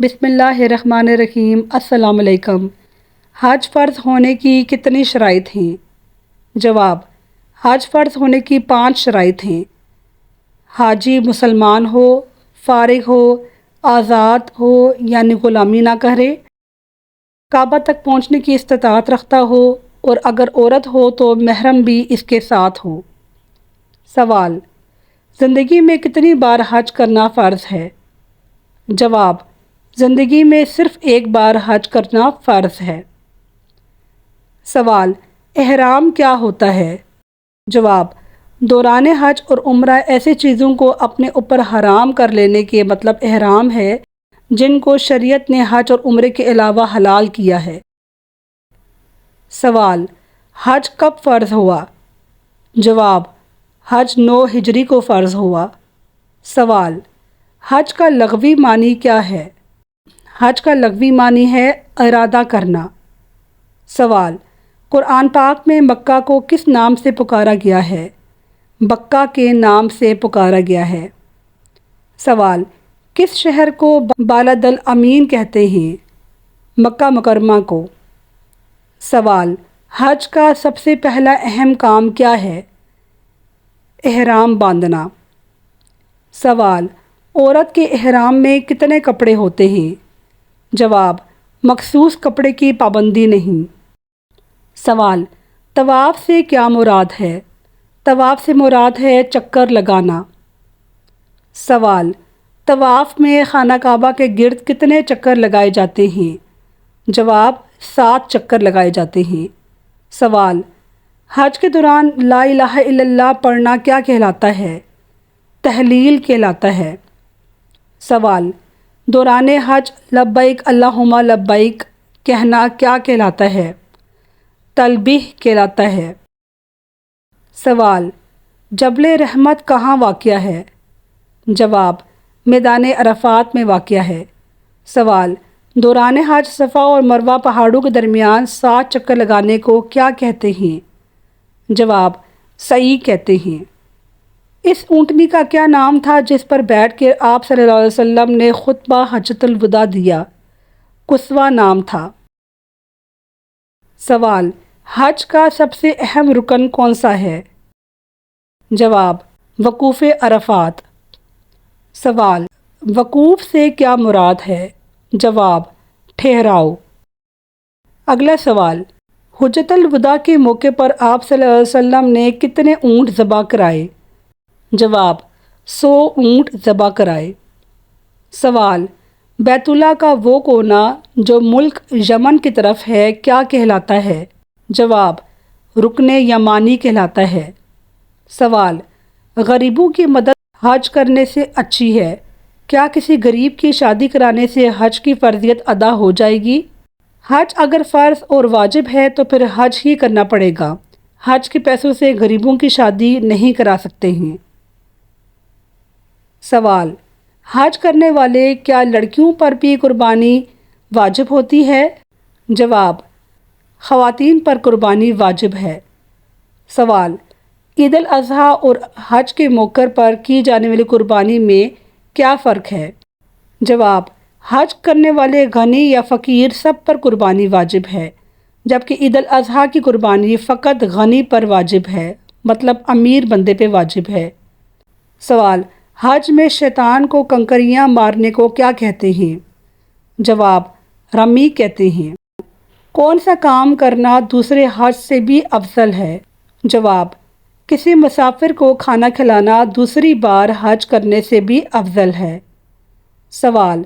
بسم اللہ الرحمن الرحیم۔ السلام علیکم۔ حج فرض ہونے کی کتنی شرائط ہیں؟ جواب: حج فرض ہونے کی 5 شرائط ہیں۔ حاجی مسلمان ہو، فارغ ہو، آزاد ہو یعنی غلامی نہ کرے، کعبہ تک پہنچنے کی استطاعت رکھتا ہو، اور اگر عورت ہو تو محرم بھی اس کے ساتھ ہو۔ سوال: زندگی میں کتنی بار حج کرنا فرض ہے؟ جواب: زندگی میں صرف ایک بار حج کرنا فرض ہے۔ سوال: احرام کیا ہوتا ہے؟ جواب: دوران حج اور عمرہ ایسی چیزوں کو اپنے اوپر حرام کر لینے کے مطلب احرام ہے جن کو شریعت نے حج اور عمرے کے علاوہ حلال کیا ہے۔ سوال: حج کب فرض ہوا؟ جواب: حج 9 ہجری کو فرض ہوا۔ سوال: حج کا لغوی معنی کیا ہے؟ حج کا لغوی معنی ہے ارادہ کرنا۔ سوال: قرآن پاک میں مکہ کو کس نام سے پکارا گیا ہے؟ بکہ کے نام سے پکارا گیا ہے۔ سوال: کس شہر کو بلد الامین کہتے ہیں؟ مکہ مکرمہ کو۔ سوال: حج کا سب سے پہلا اہم کام کیا ہے؟ احرام باندھنا۔ سوال: عورت کے احرام میں کتنے کپڑے ہوتے ہیں؟ جواب: مخصوص کپڑے کی پابندی نہیں۔ سوال: طواف سے کیا مراد ہے؟ طواف سے مراد ہے چکر لگانا۔ سوال: طواف میں خانہ کعبہ کے گرد کتنے چکر لگائے جاتے ہیں؟ جواب: 7 چکر لگائے جاتے ہیں۔ سوال: حج کے دوران لا الہ الا اللہ پڑھنا کیا کہلاتا ہے؟ تحلیل کہلاتا ہے۔ سوال: دوران حج لبیک اللہم لبیک کہنا کیا کہلاتا ہے؟ تلبیہ کہلاتا ہے۔ سوال: جبل رحمت کہاں واقع ہے؟ جواب: میدان عرفات میں واقع ہے۔ سوال: دوران حج صفا اور مروہ پہاڑوں کے درمیان 7 چکر لگانے کو کیا کہتے ہیں؟ جواب: سعی کہتے ہیں۔ اس اونٹنی کا کیا نام تھا جس پر بیٹھ کے آپ صلی اللہ علیہ وسلم نے خطبہ حجۃ الوداع دیا؟ قصوہ نام تھا۔ سوال: حج کا سب سے اہم رکن کون سا ہے؟ جواب: وقوف عرفات۔ سوال: وقوف سے کیا مراد ہے؟ جواب: ٹھہراؤ۔ اگلا سوال: حجۃ الوداع کے موقع پر آپ صلی اللہ علیہ وسلم نے کتنے اونٹ ذبح کرائے؟ جواب: 100 اونٹ ذبح کرائے۔ سوال: بیت اللہ کا وہ کونا جو ملک یمن کی طرف ہے کیا کہلاتا ہے؟ جواب: رکن یمانی کہلاتا ہے۔ سوال: غریبوں کی مدد حج کرنے سے اچھی ہے، کیا کسی غریب کی شادی کرانے سے حج کی فرضیت ادا ہو جائے گی؟ حج اگر فرض اور واجب ہے تو پھر حج ہی کرنا پڑے گا، حج کے پیسوں سے غریبوں کی شادی نہیں کرا سکتے ہیں۔ سوال: حج کرنے والے کیا لڑکیوں پر بھی قربانی واجب ہوتی ہے؟ جواب: خواتین پر قربانی واجب ہے۔ سوال: عید الاضحیٰ اور حج کے موقع پر کی جانے والی قربانی میں کیا فرق ہے؟ جواب: حج کرنے والے غنی یا فقیر سب پر قربانی واجب ہے، جبکہ عید الاضحیٰ کی قربانی فقط غنی پر واجب ہے، مطلب امیر بندے پہ واجب ہے۔ سوال: حج میں شیطان کو کنکریاں مارنے کو کیا کہتے ہیں؟ جواب: رمی کہتے ہیں۔ کون سا کام کرنا دوسرے حج سے بھی افضل ہے؟ جواب: کسی مسافر کو کھانا کھلانا دوسری بار حج کرنے سے بھی افضل ہے۔ سوال: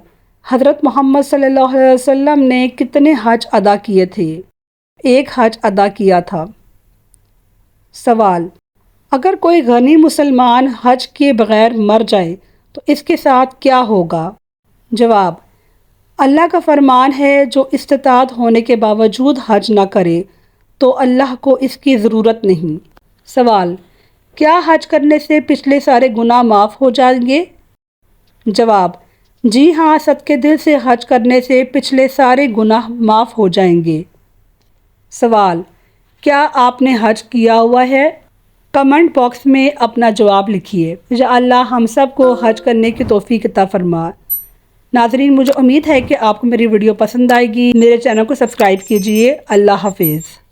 حضرت محمد صلی اللہ علیہ وسلم نے کتنے حج ادا کیے تھے؟ 1 حج ادا کیا تھا۔ سوال: اگر کوئی غنی مسلمان حج کیے بغیر مر جائے تو اس کے ساتھ کیا ہوگا؟ جواب: اللہ کا فرمان ہے جو استطاعت ہونے کے باوجود حج نہ کرے تو اللہ کو اس کی ضرورت نہیں۔ سوال: کیا حج کرنے سے پچھلے سارے گناہ معاف ہو جائیں گے؟ جواب: جی ہاں، صدقے دل سے حج کرنے سے پچھلے سارے گناہ معاف ہو جائیں گے۔ سوال: کیا آپ نے حج کیا ہوا ہے؟ کمنٹ باکس میں اپنا جواب لکھیے۔ یا اللہ ہم سب کو حج کرنے کی توفیق عطا فرمائے۔ ناظرین مجھے امید ہے کہ آپ کو میری ویڈیو پسند آئے گی. میرے چینل کو سبسکرائب کیجئے. اللہ حافظ.